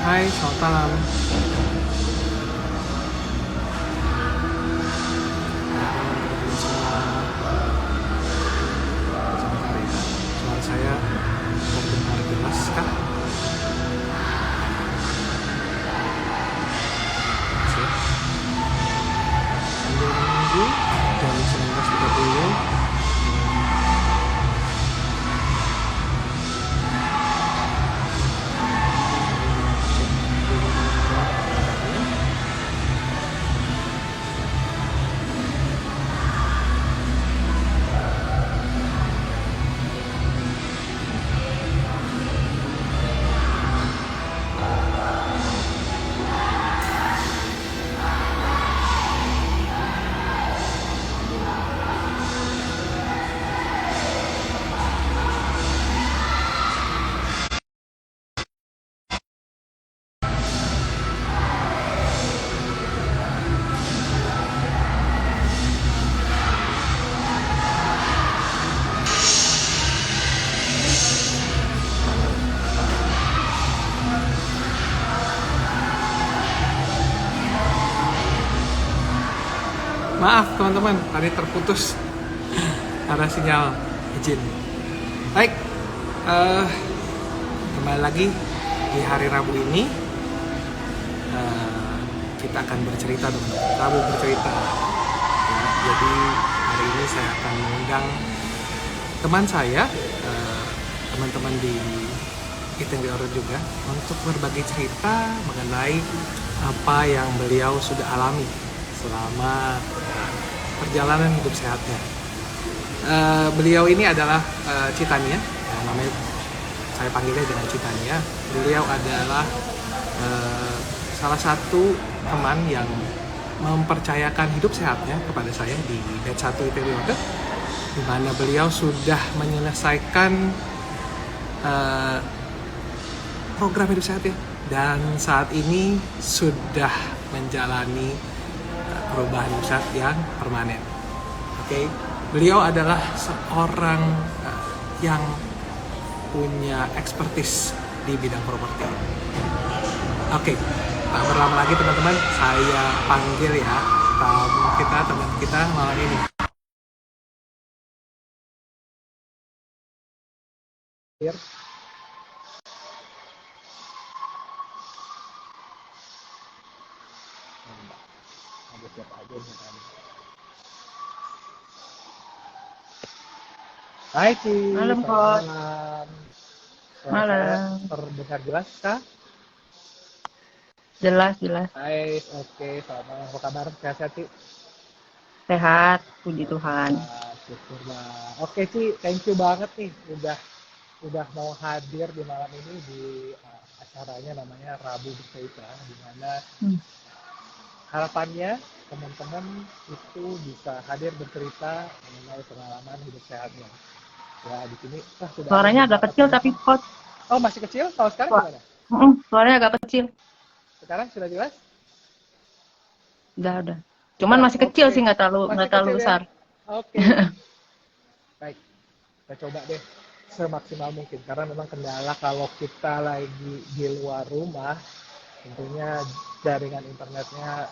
Hai, selamat malam. Teman-teman semua, sebentar ya. Suara saya terdengar jelas kah? Sip. Sambil menunggu jam 19.30. Maaf teman-teman, tadi terputus ada sinyal izin. Baik, kembali lagi di hari Rabu ini. Kita akan bercerita teman-teman. Rabu bercerita. Ya, jadi hari ini saya akan mengundang teman saya, teman-teman di Eating the Order juga, untuk berbagi cerita mengenai apa yang beliau sudah alami selama perjalanan hidup sehatnya. Beliau ini adalah Citania, namanya saya panggilnya dengan Citania. Beliau adalah salah satu teman yang mempercayakan hidup sehatnya kepada saya di batch 1 ITB Order, di mana beliau sudah menyelesaikan program hidup sehat ya, dan saat ini sudah menjalani perubahan hidup sehat yang permanen. Oke, beliau adalah seorang yang punya expertise di bidang properti. Oke, tak berlama lagi teman-teman, saya panggil ya teman kita malam ini. Hai Ci, Malam, selamat Kos. malam. Malam. Terdengar jelas kah? Jelas, jelas. Hai, oke, selamat malam. Apa kabar? Sehat-sehat Ci? Sehat, puji Tuhan. Syukurlah. Oke Ci, thank you banget nih udah mau hadir di malam ini di acaranya namanya Rabu Bercerita, di mana harapannya teman-teman itu bisa hadir bercerita mengenai pengalaman hidup sehatnya. Ya, di sini sudah Suaranya ada agak kecil tapi hot. Oh, masih kecil? Kalau sekarang gimana? Suaranya agak kecil. Sekarang sudah jelas? Udah. Cuman masih kecil sih, nggak terlalu besar. Ya? Oke. Baik, kita coba deh semaksimal mungkin, karena memang kendala kalau kita lagi di luar rumah, tentunya jaringan internetnya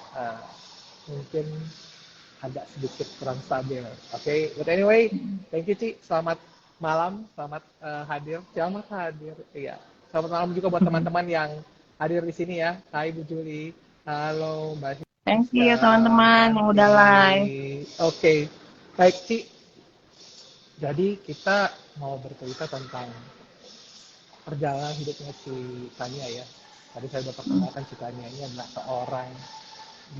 mungkin agak sedikit kurang stabil. Oke, but anyway, thank you Ci. Selamat malam, selamat hadir. Iya. Selamat malam juga buat teman-teman yang hadir di sini ya. Hai Bu Juli. Halo Mbak Siska. Thank you teman-teman yang udah live. Oke. Baik Ci. Jadi kita mau bercerita tentang perjalanan hidupnya si Tania ya. Tadi saya sudah perkenalkan si Tania ini adalah seorang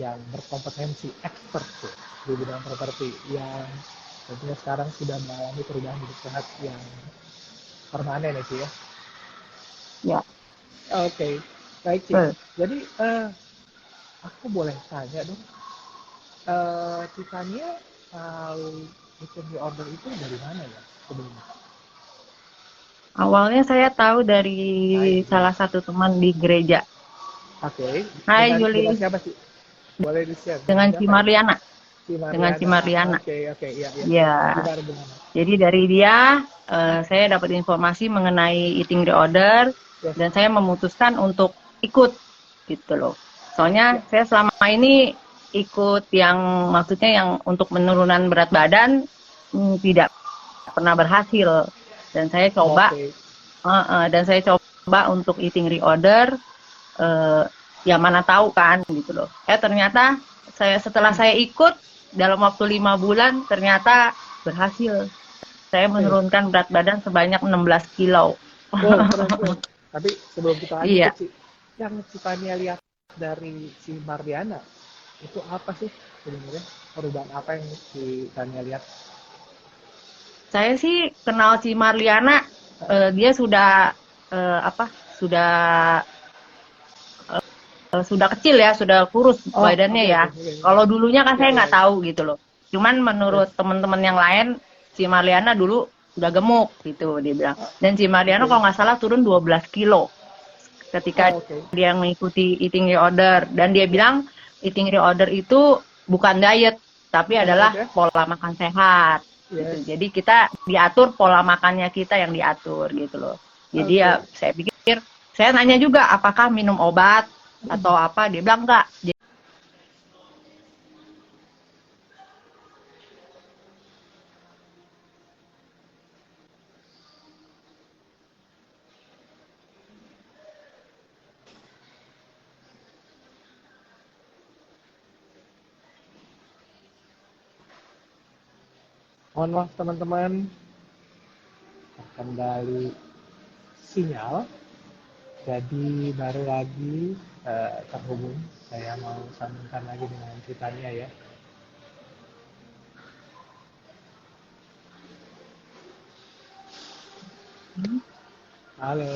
yang berkompetensi expert tuh, di bidang properti, yang tentunya sekarang sudah mengalami perubahan hidup sehat yang permanen ya Ci ya. Ya. Oke, baik Ci. Jadi aku boleh tanya dong, Ci Tania Eating the Order itu dari mana ya sebelumnya? Awalnya saya tahu dari salah satu teman di gereja. Oke. Hai Juli. Dengan siapa sih? Boleh di-share? Dengan Ci Marliana. Dengan Ci Marliana. Oke, iya. Ya. Jadi dari dia saya dapat informasi mengenai Eating the Order, dan saya memutuskan untuk ikut gitu loh. Soalnya saya selama ini ikut yang maksudnya yang untuk penurunan berat badan tidak pernah berhasil. Dan saya coba Oke. dan saya coba untuk eating reorder, ya mana tahu kan gitu loh. Ternyata setelah saya ikut dalam waktu 5 bulan ternyata berhasil. Saya menurunkan berat badan sebanyak 16 kilo. Wow, keren. Tapi sebelum kita lanjut Iya. Ci, yang Citania lihat dari si Marliana itu apa sih sebenarnya? Perubahan apa yang Citania lihat? Saya sih kenal si Marliana, dia sudah sudah sudah kecil ya, sudah kurus badannya ya. Kalau dulunya kan saya nggak tahu gitu loh. Cuman menurut teman-teman yang lain, si Marliana dulu udah gemuk gitu dia bilang. Dan si Marliana kalau nggak salah turun 12 kilo ketika dia mengikuti eating reorder. Dan dia bilang eating reorder itu bukan diet, tapi adalah pola makan sehat. Gitu. Jadi kita diatur pola makannya kita yang diatur gitu loh. Jadi ya saya pikir, saya nanya juga apakah minum obat atau apa, dia bilang enggak. Mohon maaf teman-teman, kendali sinyal. Jadi baru lagi terhubung. Saya mau sambungkan lagi dengan Citania ya. Halo.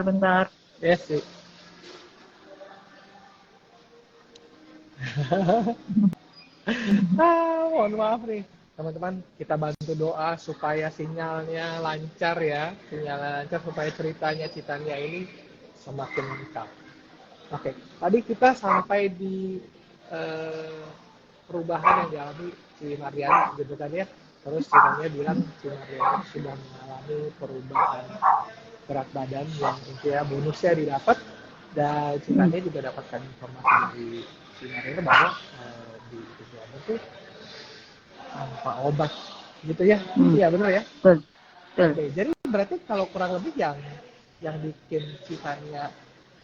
Bentar. Yes, sih. Mohon maaf nih teman-teman, kita bantu doa supaya sinyalnya lancar ya, sinyalnya lancar supaya ceritanya Citania ini semakin lengkap. Oke, tadi kita sampai di perubahan yang dialami si Mariana gitu kan ya. Terus Citania bilang si Mariana sudah mengalami perubahan berat badan yang intinya bonusnya didapat, dan Citania juga dapatkan informasi dari si Mariana bahwa di tujuan itu tanpa obat gitu ya. Iya benar ya. Betul. Oke, jadi berarti kalau kurang lebih yang bikin Citania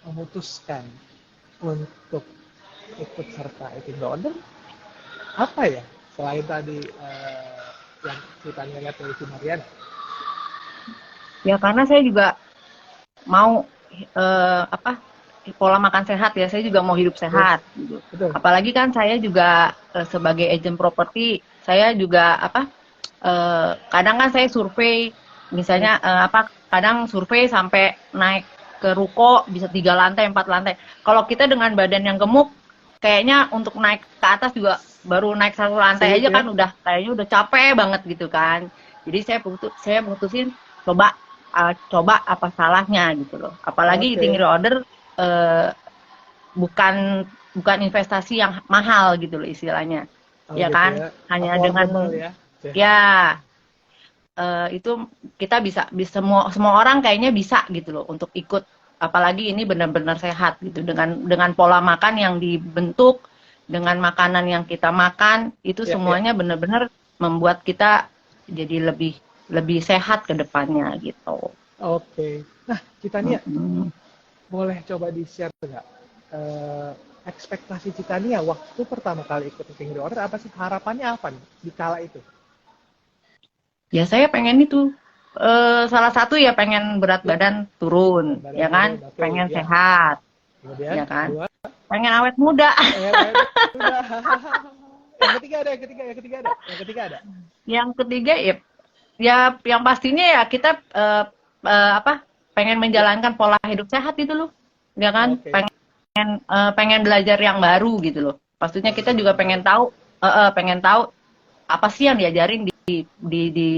memutuskan untuk ikut serta eating disorder apa ya, selain tadi yang Citania lihat dari si Mariana? Ya karena saya juga mau pola makan sehat ya, saya juga mau hidup sehat gitu. Apalagi kan saya juga sebagai agent properti, saya juga kadang kan saya survei misalnya kadang survei sampai naik ke ruko bisa 3 lantai 4 lantai. Kalau kita dengan badan yang gemuk kayaknya untuk naik ke atas juga baru naik 1 lantai aja kan udah kayaknya udah capek banget gitu kan. Jadi saya putusin coba apa salahnya gitu loh. Apalagi eating reorder bukan investasi yang mahal gitu loh istilahnya. Ya kan? Hanya dengan itu kita bisa semua orang kayaknya bisa gitu loh untuk ikut, apalagi ini benar-benar sehat gitu dengan pola makan yang dibentuk, dengan makanan yang kita makan itu semuanya benar-benar membuat kita jadi lebih sehat ke depannya gitu. Oke. Nah, Citania boleh coba di-share nggak ekspektasi Citania waktu pertama kali ikut eating disorder, apa sih harapannya apa nih di kala itu? Ya saya pengen itu salah satu ya pengen berat badan turun, ya kan? Pengen sehat, ya kan? Pengen awet muda. Yang ketiga ada. Yang ketiga ya yang pastinya ya kita pengen menjalankan pola hidup sehat gitu loh, ya kan? Pengen belajar yang baru gitu loh. Pastinya kita juga pengen tahu apa sih yang diajarin di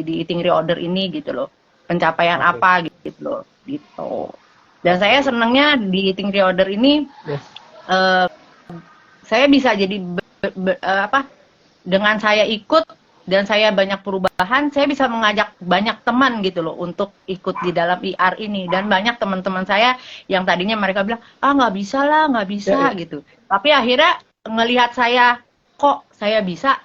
eating reorder ini gitu loh, pencapaian apa gitu loh gitu. Dan saya senangnya di eating reorder ini saya bisa jadi dengan saya ikut dan saya banyak perubahan, saya bisa mengajak banyak teman gitu loh untuk ikut di dalam IR ini. Dan banyak teman-teman saya yang tadinya mereka bilang, ah nggak bisa lah, nggak bisa Ya, ya. gitu. Tapi akhirnya ngelihat saya, kok saya bisa,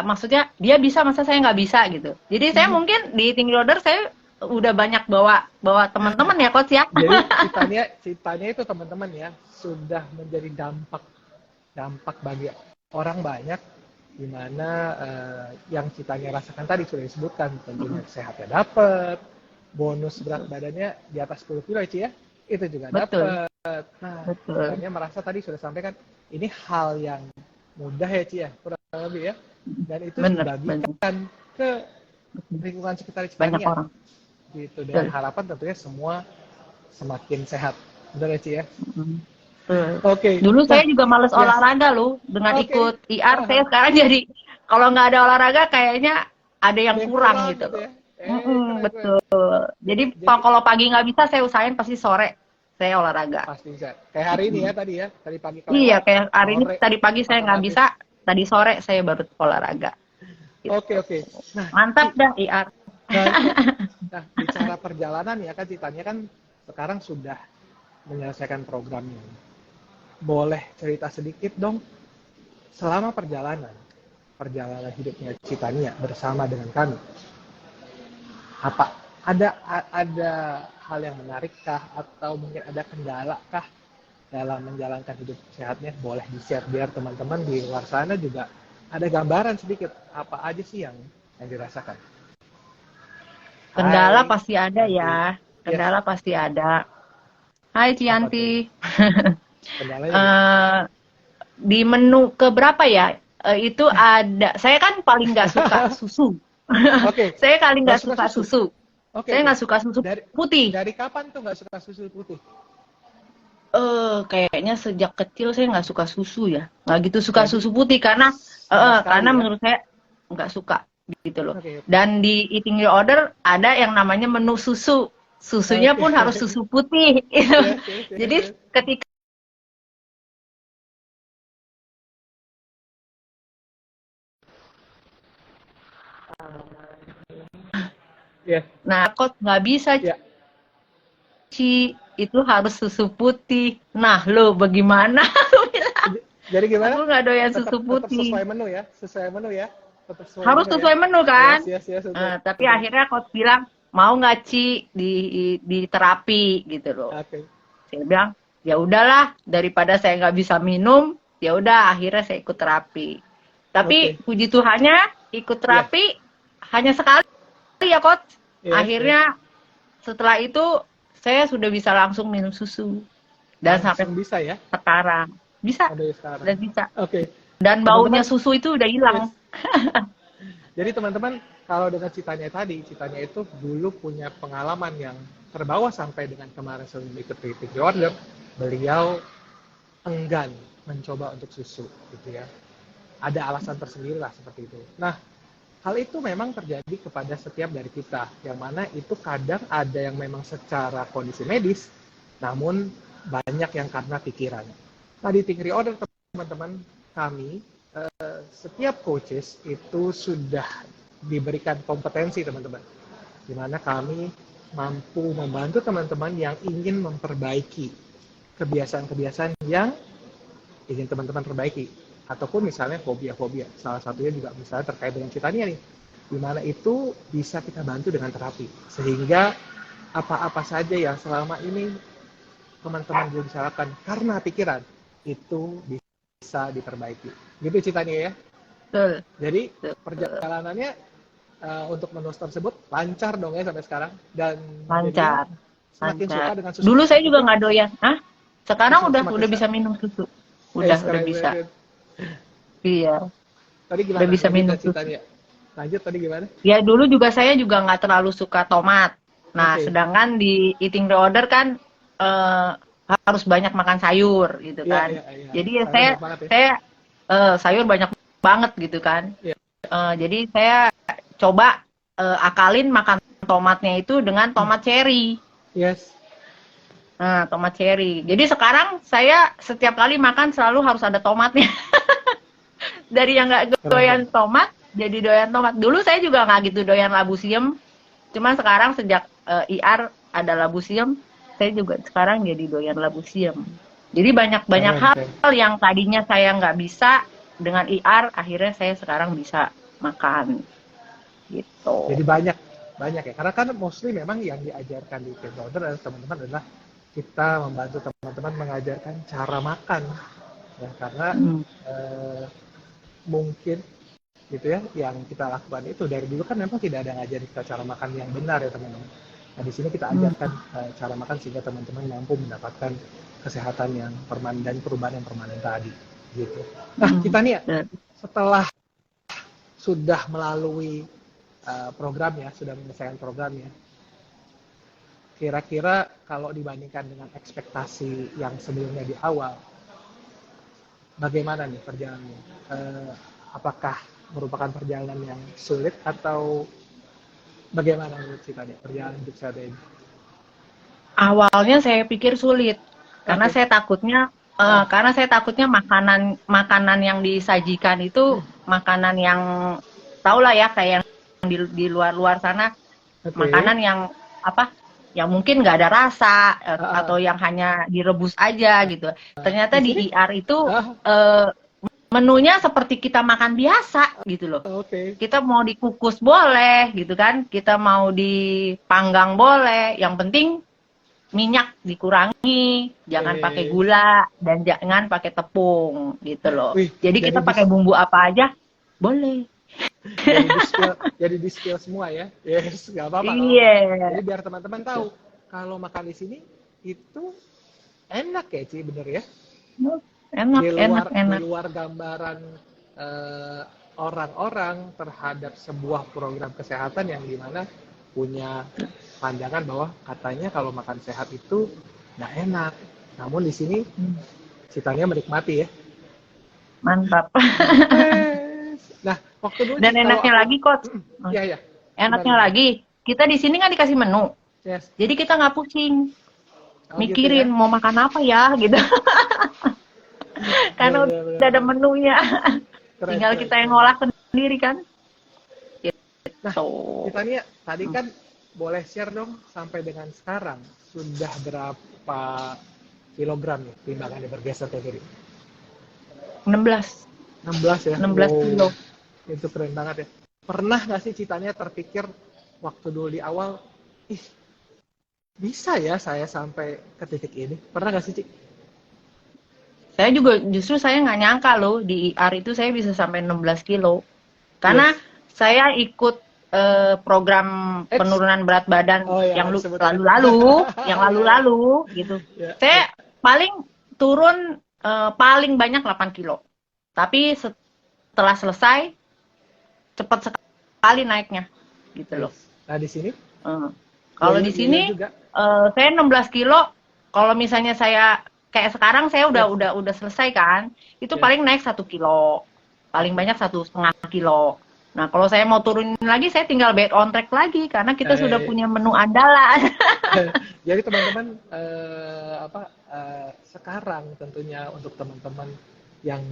maksudnya dia bisa, masa saya nggak bisa gitu. Jadi saya mungkin di Eating Disorder saya udah banyak bawa teman-teman ya coach ya. Jadi ceritanya itu teman-teman ya sudah menjadi dampak bagi orang banyak, di mana yang citanya rasakan tadi sudah disebutkan, tentunya sehatnya dapat, bonus berat badannya di atas 10 kilo ya Ci ya, itu juga Betul, dapat. Nah, betul. sebenarnya merasa tadi sudah sampaikan, ini hal yang mudah ya Ci ya, kurang lebih ya, dan itu Bener. dibagikan ke lingkungan sekitar Banyak Citania orang. gitu, dengan Betul. harapan tentunya semua semakin sehat. Benar ya Ci ya? Mm. Betul. Oke. Dulu Nah, saya juga males yes. olahraga loh dengan Oke. ikut IR. Saya sekarang jadi kalau nggak ada olahraga kayaknya ada yang Yang kurang gitu loh. ya. Keren. Betul. Jadi Jadi kalau pagi nggak bisa, saya usahain pasti sore saya olahraga. pasti bisa. Kayak hari ini ya tadi ya. Tadi pagi Iya, kelewat, kayak hari ini sore tadi pagi saya nggak otomatis. bisa, tadi sore saya baru olahraga. Gitu. Oke. Nah, Mantap dah IR. nah, bicara perjalanan ya kan, ceritanya kan sekarang sudah menyelesaikan programnya. Boleh cerita sedikit dong selama perjalanan hidupnya Citania bersama dengan kami. Apa ada hal yang menarikkah atau mungkin ada kendala kah dalam menjalankan hidup sehatnya? Boleh di-share biar teman-teman di luar sana juga ada gambaran sedikit apa aja sih yang dirasakan. Kendala Hai, pasti ada Cianti. ya. Kendala Yes. pasti ada. Hai Cianti. Kendalanya Di menu keberapa ya? Itu ada. Saya kan paling nggak suka susu. Oke. Saya paling nggak suka susu. Oke. Saya nggak suka susu putih. Dari kapan tuh nggak suka susu putih? Kayaknya sejak kecil saya nggak suka susu ya. Nggak gitu suka susu putih karena ya? menurut saya nggak suka gitu loh. Oke. Dan di Eating Disorder ada yang namanya menu susu. Susunya pun harus susu putih. Gitu. Jadi ketika nah kok nggak bisa Ci, itu harus susu putih. Nah lo bagaimana? Jadi gimana? Aku nggak doyan susu putih. Tetap sesuai menu ya, Harus sesuai menu kan? Yes, tapi akhirnya coach bilang mau nggak Ci di terapi gitu loh. Okay. Saya bilang ya udahlah, daripada saya nggak bisa minum, ya udah akhirnya saya ikut terapi. Tapi puji Tuhannya ikut terapi hanya sekali ya coach. Akhirnya setelah itu saya sudah bisa langsung minum susu dan sampai bisa ya sekarang bisa dan bisa. Oke. Dan baunya susu itu udah hilang. Jadi teman-teman, kalau dengan Citania itu dulu punya pengalaman yang terbawa sampai dengan kemarin sebelum ikut Eating Disorder, beliau enggan mencoba untuk susu gitu ya. Ada alasan tersendiri lah seperti itu. Nah, hal itu memang terjadi kepada setiap dari kita, yang mana itu kadang ada yang memang secara kondisi medis, namun banyak yang karena pikiran. Nah, di Eating Disorder teman-teman, kami setiap coaches itu sudah diberikan kompetensi teman-teman, di mana kami mampu membantu teman-teman yang ingin memperbaiki kebiasaan-kebiasaan yang ingin teman-teman perbaiki, ataupun misalnya fobia-fobia. Salah satunya juga misalnya terkait dengan Citania nih, di mana itu bisa kita bantu dengan terapi, sehingga apa-apa saja yang selama ini teman-teman belum bisa lakukan karena pikiran, itu bisa diperbaiki. Gitu Citania ya. Betul. Jadi perjalanannya untuk menu tersebut lancar dong ya sampai sekarang, dan lancar. Semakin suka dengan susu. Dulu saya juga nggak doyan. Sekarang udah bisa minum susu. Udah bisa. Iya. Tadi gimana? Udah bisa minum susu. Lanjut tadi gimana? Ya dulu juga saya juga nggak terlalu suka tomat. Nah, sedangkan di Eating Disorder kan harus banyak makan sayur gitu kan. Jadi ya saya sayur banyak banget gitu kan. Jadi saya coba akalin makan tomatnya itu dengan tomat cherry. Yes. Nah, tomat cherry. Jadi sekarang saya setiap kali makan selalu harus ada tomatnya. Dari yang nggak doyan tomat, jadi doyan tomat. Dulu saya juga nggak gitu doyan labu siam. Cuman sekarang sejak IR ada labu siam, saya juga sekarang jadi doyan labu siam. Jadi banyak-banyak Keren, hal keren. yang tadinya saya nggak bisa dengan IR, akhirnya saya sekarang bisa makan gitu. Jadi banyak ya. Karena kan mostly memang yang diajarkan di Fit Founder adalah teman-teman adalah kita membantu teman-teman mengajarkan cara makan. Ya, karena Hmm. mungkin gitu ya, yang kita lakukan itu dari dulu kan memang tidak ada ngajarin kita cara makan yang benar ya teman-teman. Nah di sini kita ajarkan cara makan sehingga teman-teman mampu mendapatkan kesehatan yang permanen dan perubahan yang permanen tadi gitu. Nah kita nih ya, setelah sudah melalui programnya, sudah menyelesaikan programnya, kira-kira kalau dibandingkan dengan ekspektasi yang sebelumnya di awal, bagaimana nih perjalanannya? Apakah merupakan perjalanan yang sulit atau bagaimana menurut ceritanya perjalanan hidup saya ini? Awalnya saya pikir sulit karena Oke. saya takutnya makanan yang disajikan itu makanan yang tau lah ya kayak yang di luar sana, Oke. makanan yang apa yang mungkin nggak ada rasa Ah, atau yang hanya direbus aja gitu. Ternyata di sini? di IR itu Ah, menunya seperti kita makan biasa gitu loh. oke. Kita mau dikukus boleh gitu kan, kita mau dipanggang boleh, yang penting minyak dikurangi, jangan pakai Eh, gula dan jangan pakai tepung gitu loh. wih, Jadi kita pakai bumbu apa aja boleh. jadi di skill semua ya. Yes, nggak apa-apa, nggak apa-apa. Jadi Iya. biar teman-teman tahu kalau makan di sini itu enak ya, Ci, bener ya. Enak, enak, Di enak. luar gambaran orang-orang terhadap sebuah program kesehatan yang dimana punya pandangan bahwa katanya kalau makan sehat itu nggak enak. Namun di sini ceritanya menikmati ya. Mantap. Yes. Nah, waktu dulu Dan kalau enaknya aku, lagi, Coach. ya ya, gimana Enaknya gimana? lagi, kita di sini nggak dikasih menu. Yes. Jadi kita nggak pusing Oh gitu mikirin ya. mau makan apa ya gitu. Karena Benar, benar, udah ada benar. menunya. Keren, Tinggal keren, kita yang keren. ngolah sendiri kan. Nah, Gitu. kita nih tadi kan boleh share dong sampai dengan sekarang sudah berapa kilogram ya timbangannya bergeser ke kiri? 16. 16 ya. 16 kilo. Itu keren banget ya. Pernah nggak sih Citanya terpikir waktu dulu di awal, ih bisa ya saya sampai ke titik ini? Pernah nggak sih, Cik? Saya juga justru saya nggak nyangka loh di IR itu saya bisa sampai 16 kilo. Karena Yes. saya ikut program Eits. penurunan berat badan Oh ya, yang disebut ya. lalu-lalu gitu. Ya, ya. Saya paling turun paling banyak 8 kilo. Tapi setelah selesai cepat sekali naiknya gitu loh. Yes. Nah, di sini Kalau di sini juga. saya 16 kilo. Kalau misalnya saya kayak sekarang saya udah selesai kan, itu Yes. paling naik 1 kilo, paling banyak 1,5 kilo. Nah kalau saya mau turunin lagi, saya tinggal back on track lagi karena kita sudah punya menu andalan. Jadi teman-teman sekarang tentunya untuk teman-teman yang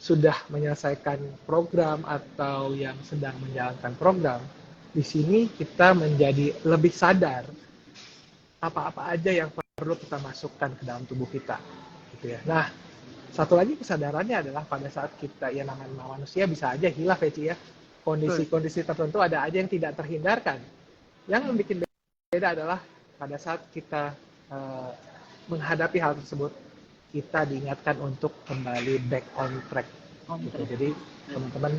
sudah menyelesaikan program atau yang sedang menjalankan program, di sini kita menjadi lebih sadar apa-apa aja yang perlu kita masukkan ke dalam tubuh kita, gitu ya. Nah, satu lagi kesadarannya adalah pada saat kita ya namanya manusia bisa aja hilaf ya, Ci, ya. Kondisi-kondisi tertentu ada aja yang tidak terhindarkan. Yang membuat beda adalah pada saat kita menghadapi hal tersebut, kita diingatkan untuk kembali back on track. Gitu. Jadi teman-teman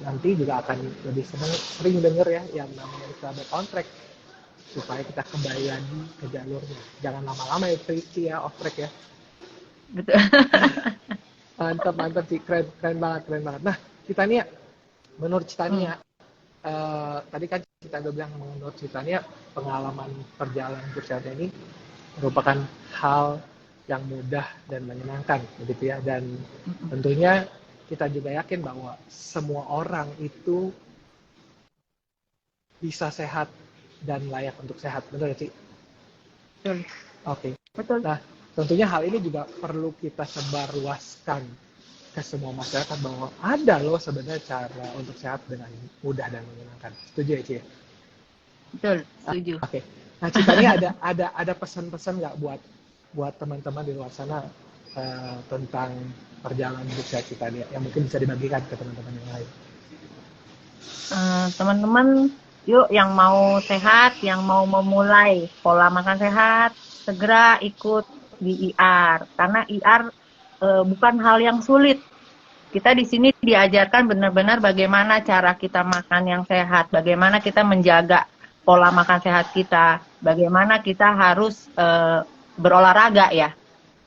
nanti juga akan lebih sering dengar ya yang namanya istilah back on track supaya kita kembali lagi ke jalurnya. Jangan lama-lama ya, Ci, ya, off track ya. Betul. Mantap sih, keren banget. Nah, Citania, menurut Citania, tadi kan kita udah bilang menurut Citania pengalaman perjalanan hidup saya ini merupakan hal yang mudah dan menyenangkan, begitu ya. Dan tentunya kita juga yakin bahwa semua orang itu bisa sehat dan layak untuk sehat, benar ya, Ci? Betul. Oke. Betul. Nah, tentunya hal ini juga perlu kita sebarluaskan ke semua masyarakat bahwa ada loh sebenarnya cara untuk sehat dengan mudah dan menyenangkan. Setuju ya, Ci? Betul, setuju. Oke. Nah, Cita ini ada pesan-pesan nggak buat teman-teman di luar sana tentang perjalanan hidup sehat Cita ini yang mungkin bisa dibagikan ke teman-teman yang lain? Teman-teman, yuk yang mau sehat, yang mau memulai pola makan sehat, segera ikut di IR. Karena IR bukan hal yang sulit. Kita di sini diajarkan benar-benar bagaimana cara kita makan yang sehat, bagaimana kita menjaga pola makan sehat kita, bagaimana kita harus berolahraga ya.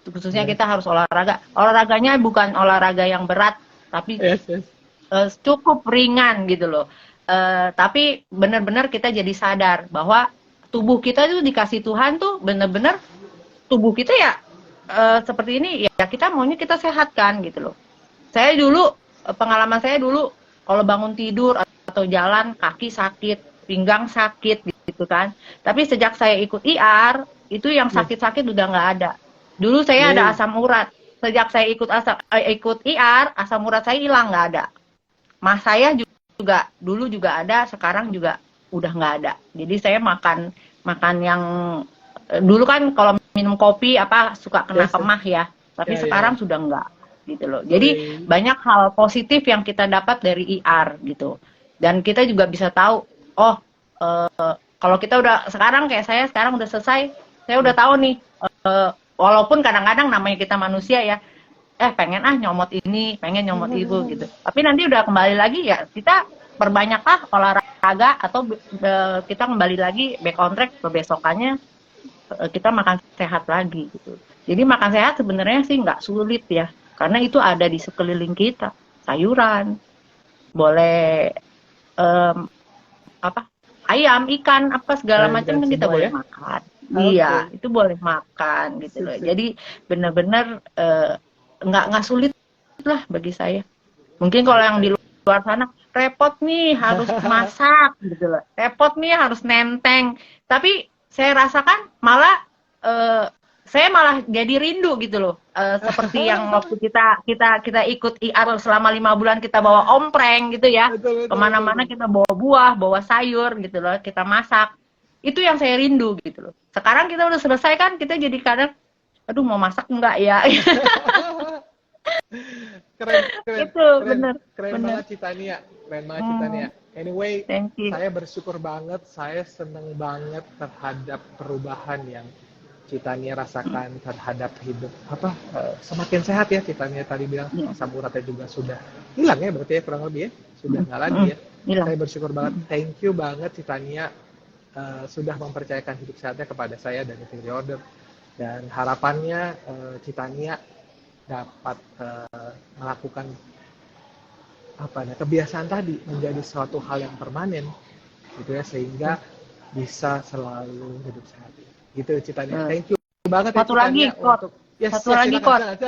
Khususnya kita harus olahraga. Olahraganya bukan olahraga yang berat, tapi cukup ringan gitu loh. Tapi benar-benar kita jadi sadar bahwa tubuh kita itu dikasih Tuhan tuh benar-benar tubuh kita ya seperti ini ya, kita maunya kita sehatkan gitu loh. Saya dulu, pengalaman saya dulu kalau bangun tidur atau jalan kaki sakit, pinggang sakit gitu kan. Tapi sejak saya ikut IR, itu yang sakit-sakit udah nggak ada. Dulu saya ada asam urat. Sejak saya ikut IR, asam urat saya hilang, nggak ada. Mas saya juga dulu juga ada, sekarang juga udah nggak ada. Jadi saya makan yang dulu kan kalau minum kopi apa suka kena kemah ya, tapi sekarang sudah enggak gitu loh. Jadi banyak hal positif yang kita dapat dari IR gitu. Dan kita juga bisa tahu, kalau kita udah sekarang kayak saya sekarang udah selesai, saya udah tahu nih, walaupun kadang-kadang namanya kita manusia ya, pengen nyomot ini, pengen nyomot itu gitu. Tapi nanti udah kembali lagi ya, kita perbanyaklah olahraga atau kita kembali lagi back on track besokannya kita makan sehat lagi gitu. Jadi makan sehat sebenarnya sih nggak sulit ya, karena itu ada di sekeliling kita. Sayuran, boleh ayam, ikan, apa segala macam kan kita boleh makan. Iya, itu boleh makan gitu loh. Jadi benar-benar nggak sulit lah bagi saya. Mungkin kalau yang di luar sana repot nih harus masak gitu loh. Repot nih harus nenteng. Tapi saya rasakan malah saya malah jadi rindu gitu loh. Seperti yang waktu kita ikut IR selama 5 bulan kita bawa ompreng gitu ya. Kemana-mana kita bawa buah, bawa sayur gitu loh. Kita masak. Itu yang saya rindu gitu loh. Sekarang kita udah selesai kan, kita jadi kadang, aduh mau masak enggak ya? Keren banget Citania. Anyway, saya bersyukur banget, saya seneng banget terhadap perubahan yang Citania rasakan terhadap hidup semakin sehat ya. Citania tadi bilang asam uratnya juga sudah hilang ya, berarti ya kurang lebih ya sudah nggak lagi ya. Saya bersyukur banget, thank you banget Citania sudah mempercayakan hidup sehatnya kepada saya dan Eating Reorder, dan harapannya Citania dapat melakukan kebiasaan tadi menjadi suatu hal yang permanen gitu ya, sehingga bisa selalu hidup sehat gitu Citania. Thank you banget satu ya lagi untuk satu lagi jalan.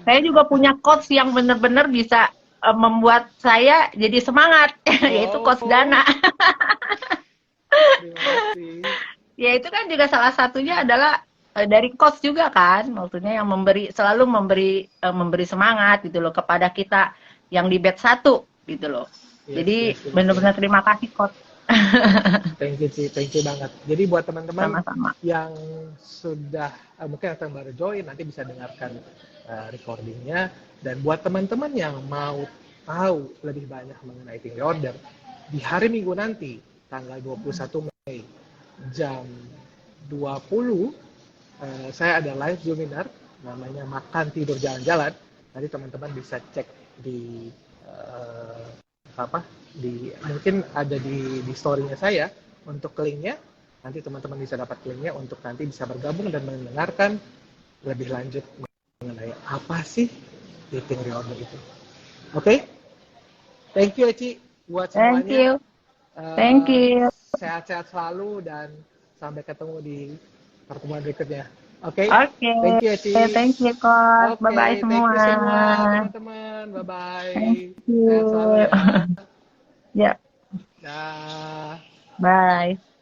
Saya juga punya quotes yang benar-benar bisa membuat saya jadi semangat, yaitu quotes Dana. Terima kasih. Ya itu kan juga salah satunya adalah dari coach juga kan, maksudnya yang selalu memberi semangat gitu loh kepada kita yang di batch 1 gitu loh. Jadi benar-benar terima kasih coach. Thank you banget. Jadi buat teman-teman yang sudah mungkin yang baru join nanti bisa dengarkan recordingnya, dan buat teman-teman yang mau tahu lebih banyak mengenai Eating Reorder, di hari Minggu nanti tanggal 21 Mei jam 20 saya ada live webinar namanya Makan Tidur Jalan-Jalan. Nanti teman-teman bisa cek di mungkin ada di story-nya saya untuk linknya. Nanti teman-teman bisa dapat linknya untuk nanti bisa bergabung dan mendengarkan lebih lanjut mengenai apa sih Eating Reorder itu. Oke? Thank you Eci buat semuanya. Thank you. Sehat-sehat selalu dan sampai ketemu di pertemuan berikutnya. Oke? Thank you, Eci. Thank you, Coach. Bye-bye semua. Thank you semua teman-teman. Bye-bye. Thank you. Sehat selalu ya. Ya. Dah. Bye.